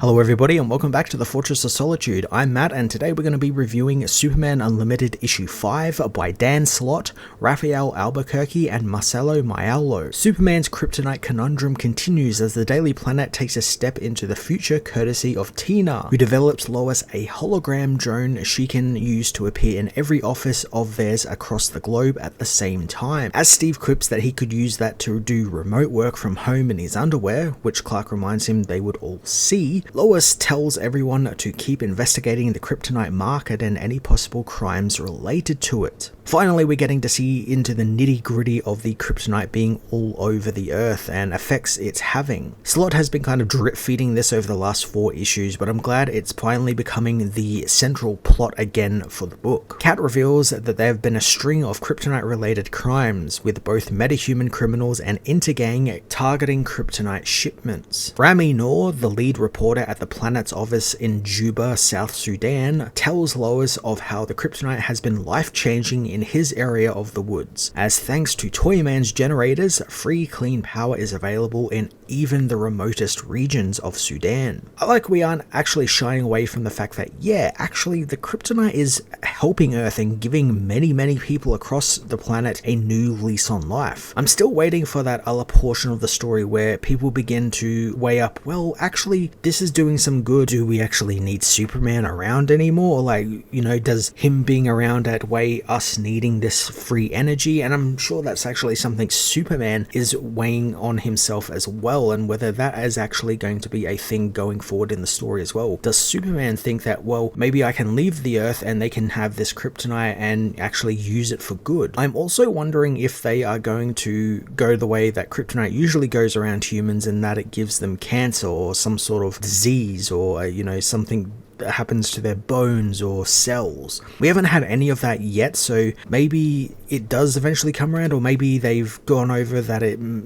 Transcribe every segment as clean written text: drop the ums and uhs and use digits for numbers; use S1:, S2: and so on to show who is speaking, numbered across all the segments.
S1: Hello everybody and welcome back to the Fortress of Solitude. I'm Matt and today we're going to be reviewing Superman Unlimited issue 5 by Dan Slott, Raphael Albuquerque and Marcelo Maiolo. Superman's kryptonite conundrum continues as the Daily Planet takes a step into the future courtesy of Tina, who develops Lois a hologram drone she can use to appear in every office of theirs across the globe at the same time. As Steve quips that he could use that to do remote work from home in his underwear, which Clark reminds him they would all see, Lois tells everyone to keep investigating the kryptonite market and any possible crimes related to it. Finally, we're getting to see into the nitty-gritty of the kryptonite being all over the earth and effects it's having. Slott has been kind of drip-feeding this over the last 4 issues, but I'm glad it's finally becoming the central plot again for the book. Kat reveals that there have been a string of kryptonite-related crimes, with both metahuman criminals and intergang targeting kryptonite shipments. Rami Noor, the lead reporter at the planet's office in Juba, South Sudan, tells Lois of how the kryptonite has been life-changing in his area of the woods, as thanks to Toyman's generators, free clean power is available in even the remotest regions of Sudan. I like we aren't actually shying away from the fact that, yeah, actually the kryptonite is helping Earth and giving many people across the planet a new lease on life. I'm still waiting for that other portion of the story where people begin to weigh up, well, actually, this is doing some good. Do we actually need Superman around anymore? Like, you know, does him being around outweigh us needing this free energy? And I'm sure that's actually something Superman is weighing on himself as well, and whether that is actually going to be a thing going forward in the story as well. Does Superman think that, well, maybe I can leave the Earth and they can have this kryptonite and actually use it for good? I'm also wondering if they are going to go the way that kryptonite usually goes around humans, and that it gives them cancer or some sort of disease, or you know, something that happens to their bones or cells. We haven't had any of that yet, so maybe it does eventually come around, or maybe they've gone over that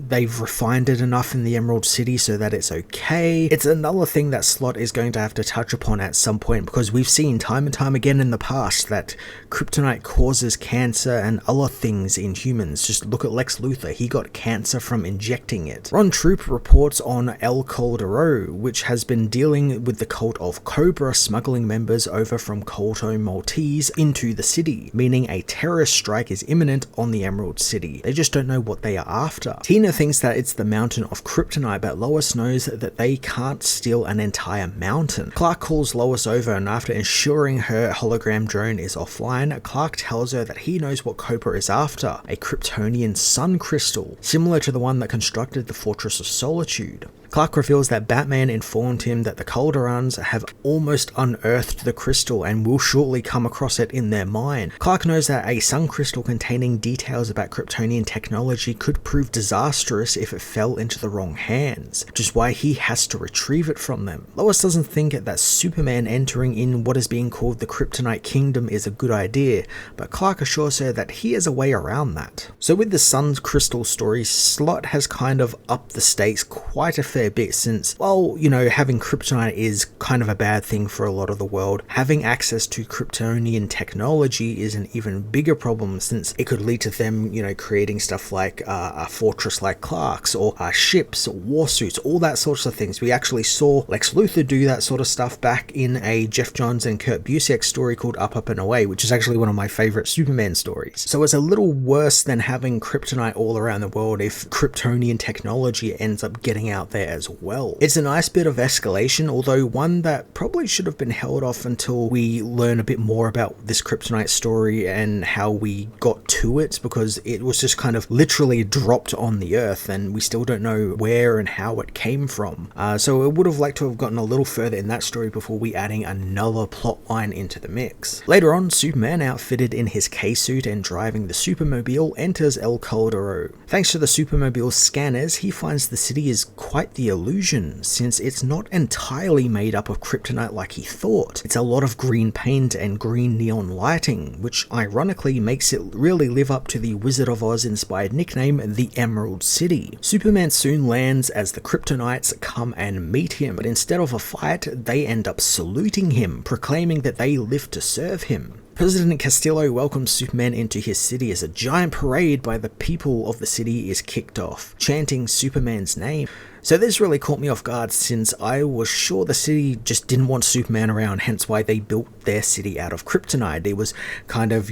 S1: they've refined it enough in the Emerald City so that it's okay. It's another thing that Slott is going to have to touch upon at some point, because we've seen time and time again in the past that kryptonite causes cancer and other things in humans. Just look at Lex Luthor, he got cancer from injecting it. Ron Troop reports on El Caldero, which has been dealing with the cult of Cobra smuggling members over from Comic Multiverse into the city, meaning a terrorist strike is imminent on the Emerald City. They just don't know what they are after. Tina thinks that it's the mountain of kryptonite, but Lois knows that they can't steal an entire mountain. Clark calls Lois over, and after ensuring her hologram drone is offline, Clark tells her that he knows what Cobra is after, a Kryptonian sun crystal, similar to the one that constructed the Fortress of Solitude. Clark reveals that Batman informed him that the Calderons have almost unearthed the crystal and will shortly come across it in their mine. Clark knows that a sun crystal containing details about Kryptonian technology could prove disastrous if it fell into the wrong hands, which is why he has to retrieve it from them. Lois doesn't think that Superman entering in what is being called the Kryptonite Kingdom is a good idea, but Clark assures her that he has a way around that. So with the sun crystal story, Slott has kind of upped the stakes quite a fair bit, since, well, you know, having kryptonite is kind of a bad thing for a lot of the world. Having access to Kryptonian technology is an even bigger problem, since it could lead to them, you know, creating stuff like a fortress like Clark's, or ships, or war suits, all that sorts of things. We actually saw Lex Luthor do that sort of stuff back in a Jeff Johns and Kurt Busiek story called Up, Up and Away, which is actually one of my favorite Superman stories. So it's a little worse than having kryptonite all around the world if Kryptonian technology ends up getting out there as well. It's a nice bit of escalation, although one that probably should have been held off until we learn a bit more about this kryptonite story and how we got to it, because it was just kind of literally dropped on the Earth and we still don't know where and how it came from. So I would have liked to have gotten a little further in that story before we adding another plot line into the mix. Later on, Superman, outfitted in his K-suit and driving the Supermobile, enters El Caldero. Thanks to the Supermobile's scanners, he finds the city is quite the illusion, since it's not entirely made up of kryptonite like he thought. It's a lot of green paint and green neon lighting, which ironically makes it really live up to the Wizard of Oz inspired nickname, the Emerald City. Superman soon lands as the Kryptonites come and meet him, but instead of a fight, they end up saluting him, proclaiming that they live to serve him. President Castillo welcomes Superman into his city as a giant parade by the people of the city is kicked off, chanting Superman's name. So this really caught me off guard, since I was sure the city just didn't want Superman around, hence why they built their city out of kryptonite. It was kind of,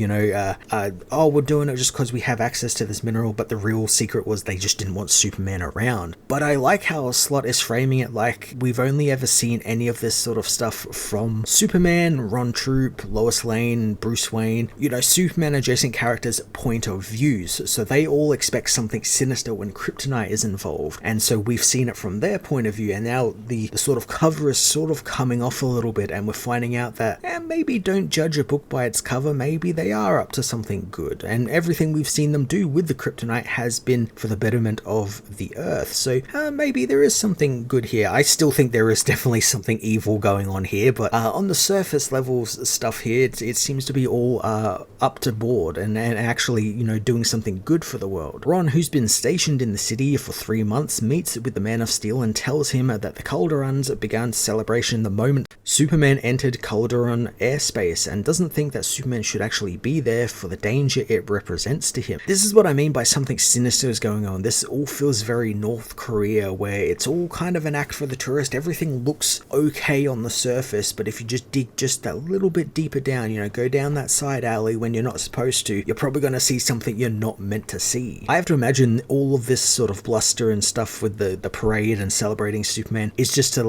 S1: oh, we're doing it just because we have access to this mineral, but the real secret was they just didn't want Superman around. But I like how Slott is framing it like we've only ever seen any of this sort of stuff from Superman, Ron Troop, Lois Lane, Bruce Wayne, Superman adjacent characters' point of views. So they all expect something sinister when kryptonite is involved. And so we've seen it from their point of view, and now the sort of cover is sort of coming off a little bit, and we're finding out that maybe don't judge a book by its cover, maybe they are up to something good, and everything we've seen them do with the kryptonite has been for the betterment of the Earth. So maybe there is something good here. I still think there is definitely something evil going on here, but on the surface levels stuff here, it seems to be all up to board and actually doing something good for the world. Ron, who's been stationed in the city for 3 months, meets with the Man of Steel and tells him that the Calderons began celebration the moment Superman entered Calderon airspace, and doesn't think that Superman should actually be there for the danger it represents to him. This is what I mean by something sinister is going on. This all feels very North Korea, where it's all kind of an act for the tourist. Everything looks okay on the surface, but if you just dig just a little bit deeper down, go down that side alley when you're not supposed to, you're probably going to see something you're not meant to see. I have to imagine all of this sort of bluster and stuff with the parade and celebrating Superman is just to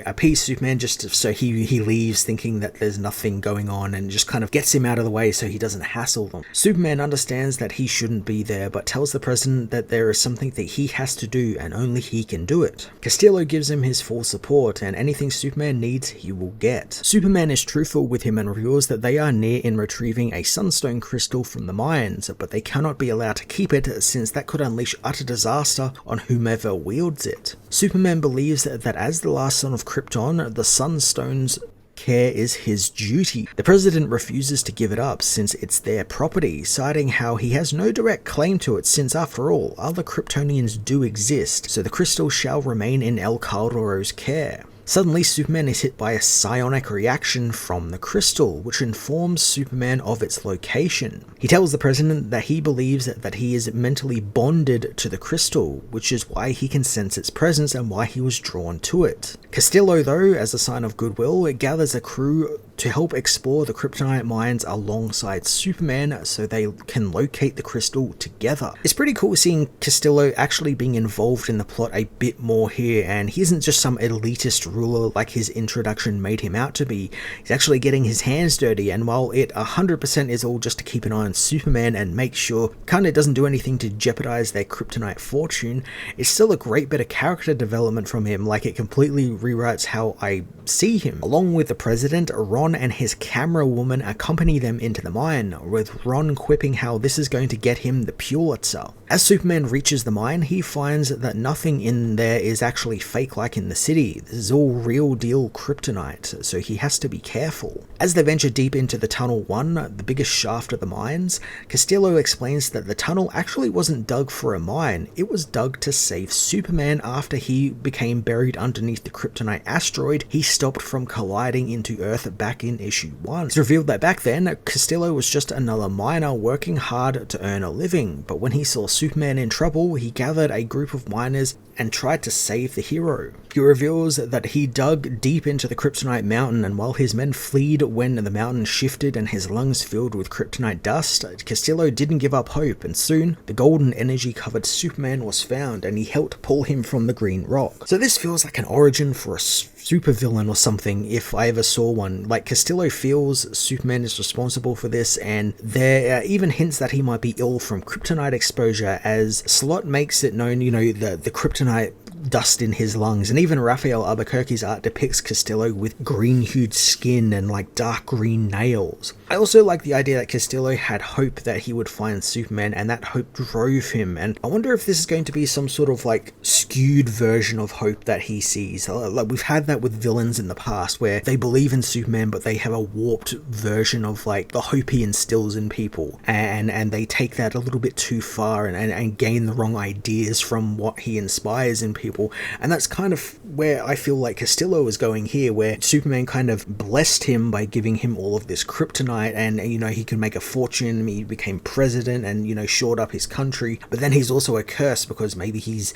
S1: appease Superman, just so he leaves thinking that there's nothing going on, and just kind of gets him out of the way so he doesn't hassle them. Superman understands that he shouldn't be there, but tells the president that there is something that he has to do and only he can do it. Castillo gives him his full support, and anything Superman needs he will get. Superman is truthful with him and reveals that they are near in retrieving a sunstone crystal from the mines, but they cannot be allowed to keep it since that could unleash utter disaster on whomever wields it. Superman believes that as the last son of Krypton, the Sunstone's care is his duty. The president refuses to give it up since it's their property, citing how he has no direct claim to it since, after all, other Kryptonians do exist, so the crystal shall remain in El Caldoro's care. Suddenly, Superman is hit by a psionic reaction from the crystal, which informs Superman of its location. He tells the president that he believes that he is mentally bonded to the crystal, which is why he can sense its presence and why he was drawn to it. Castillo, though, as a sign of goodwill, gathers a crew to help explore the kryptonite mines alongside Superman so they can locate the crystal together. It's pretty cool seeing Castillo actually being involved in the plot a bit more here, and he isn't just some elitist ruler like his introduction made him out to be. He's actually getting his hands dirty, and while it 100% is all just to keep an eye on Superman and make sure kinda doesn't do anything to jeopardize their kryptonite fortune, it's still a great bit of character development from him. Like, it completely rewrites how I see him. Along with the president, Ron and his camera woman accompany them into the mine, with Ron quipping how this is going to get him the Pulitzer. As Superman reaches the mine, he finds that nothing in there is actually fake like in the city. This is all real deal kryptonite, so he has to be careful. As they venture deep into the Tunnel 1, the biggest shaft of the mines, Castillo explains that the tunnel actually wasn't dug for a mine, it was dug to save Superman after he became buried underneath the kryptonite asteroid he stopped from colliding into Earth back in issue 1. It's revealed that back then, Castillo was just another miner working hard to earn a living, but when he saw Superman in trouble, he gathered a group of miners and tried to save the hero. He reveals that he dug deep into the kryptonite mountain, and while his men fled when the mountain shifted and his lungs filled with kryptonite dust, Castillo didn't give up hope, and soon the golden energy covered Superman was found and he helped pull him from the green rock. So this feels like an origin for a supervillain or something if I ever saw one. Like, Castillo feels Superman is responsible for this, and there are even hints that he might be ill from kryptonite exposure, as Slott makes it known, the kryptonite dust in his lungs, and even Raphael Albuquerque's art depicts Castillo with green-hued skin and dark green nails. I also like the idea that Castillo had hope that he would find Superman, and that hope drove him, and I wonder if this is going to be some sort of skewed version of hope that he sees. Like, we've had that with villains in the past where they believe in Superman but they have a warped version of the hope he instills in people, and they take that a little bit too far and gain the wrong ideas from what he inspires in people. people, and that's kind of where I feel like Castillo is going here, where Superman kind of blessed him by giving him all of this kryptonite, and he can make a fortune, he became president, and shored up his country. But then he's also a curse because maybe he's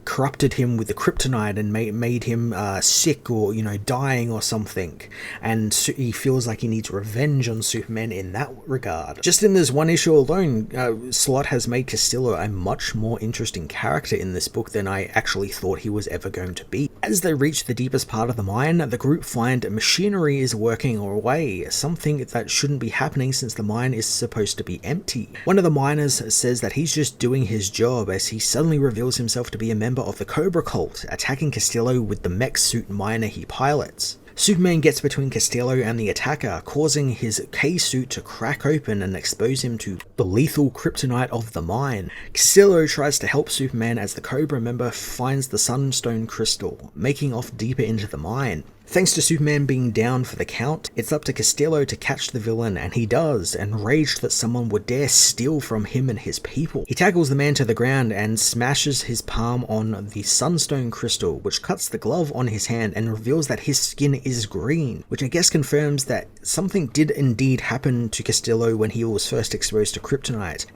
S1: corrupted him with the kryptonite and made him sick or dying or something, and so he feels like he needs revenge on Superman in that regard. Just in this one issue alone, Slott has made Castillo a much more interesting character in this book than I actually thought he was ever going to be. As they reach the deepest part of the mine, the group find machinery is working away, something that shouldn't be happening since the mine is supposed to be empty. One of the miners says that he's just doing his job as he suddenly reveals himself to be a member of the Cobra cult, attacking Castillo with the mech suit miner he pilots. Superman gets between Castillo and the attacker, causing his K-suit to crack open and expose him to the lethal kryptonite of the mine. Castillo tries to help Superman as the Cobra member finds the sunstone crystal, making off deeper into the mine. Thanks to Superman being down for the count, it's up to Castillo to catch the villain, and he does, enraged that someone would dare steal from him and his people. He tackles the man to the ground and smashes his palm on the sunstone crystal, which cuts the glove on his hand and reveals that his skin is green, which I guess confirms that something did indeed happen to Castillo when he was first exposed to kryptonite.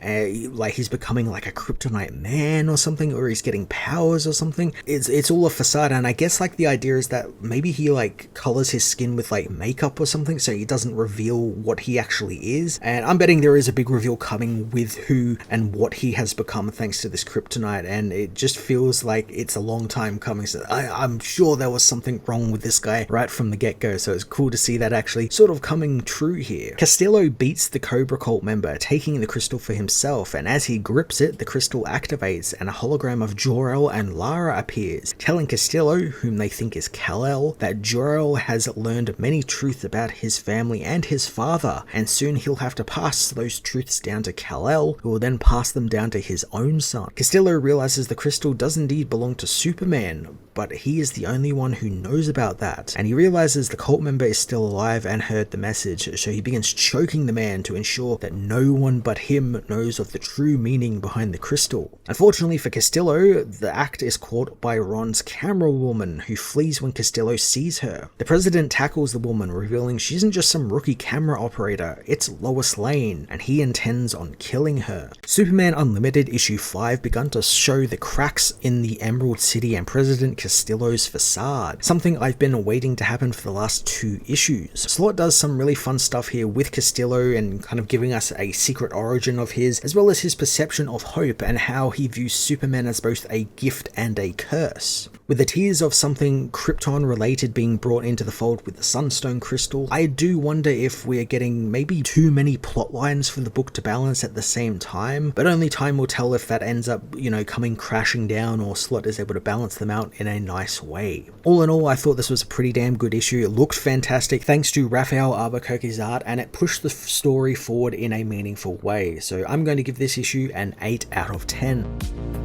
S1: Like he's becoming like a kryptonite man or something, or he's getting powers or something. It's all a facade, and I guess like the idea is that maybe he like colors his skin with like makeup or something so he doesn't reveal what he actually is. And I'm betting there is a big reveal coming with who and what he has become thanks to this kryptonite, and it just feels like it's a long time coming. So I'm sure there was something wrong with this guy right from the get-go, so it's cool to see that actually sort of coming true here. Castillo beats the Cobra cult member, taking the crystal for himself, and as he grips it, the crystal activates and a hologram of Jor-El and Lara appears, telling Castillo, whom they think is Kal-El, that Jor-El has learned many truths about his family and his father, and soon he'll have to pass those truths down to Kal-El, who will then pass them down to his own son. Castillo realizes the crystal does indeed belong to Superman, but he is the only one who knows about that, and he realizes the cult member is still alive and heard the message, so he begins choking the man to ensure that no one but him knows of the true meaning behind the crystal. Unfortunately for Castillo, the act is caught by Ron's camera woman, who flees when Castillo sees her. The president tackles the woman, revealing she isn't just some rookie camera operator, it's Lois Lane, and he intends on killing her. Superman Unlimited issue 5 begun to show the cracks in the Emerald City and President Castillo's facade, something I've been waiting to happen for the last 2 issues. Slott does some really fun stuff here with Castillo and kind of giving us a secret origin of his, as well as his perception of hope and how he views Superman as both a gift and a curse. With the tears of something Krypton related being brought into the fold with the Sunstone Crystal, I do wonder if we're getting maybe too many plot lines for the book to balance at the same time, but only time will tell if that ends up, coming crashing down or Slott is able to balance them out in a nice way. All in all, I thought this was a pretty damn good issue. It looked fantastic thanks to Rafael Albuquerque's art, and it pushed the story forward in a meaningful way. So I'm going to give this issue an 8 out of 10.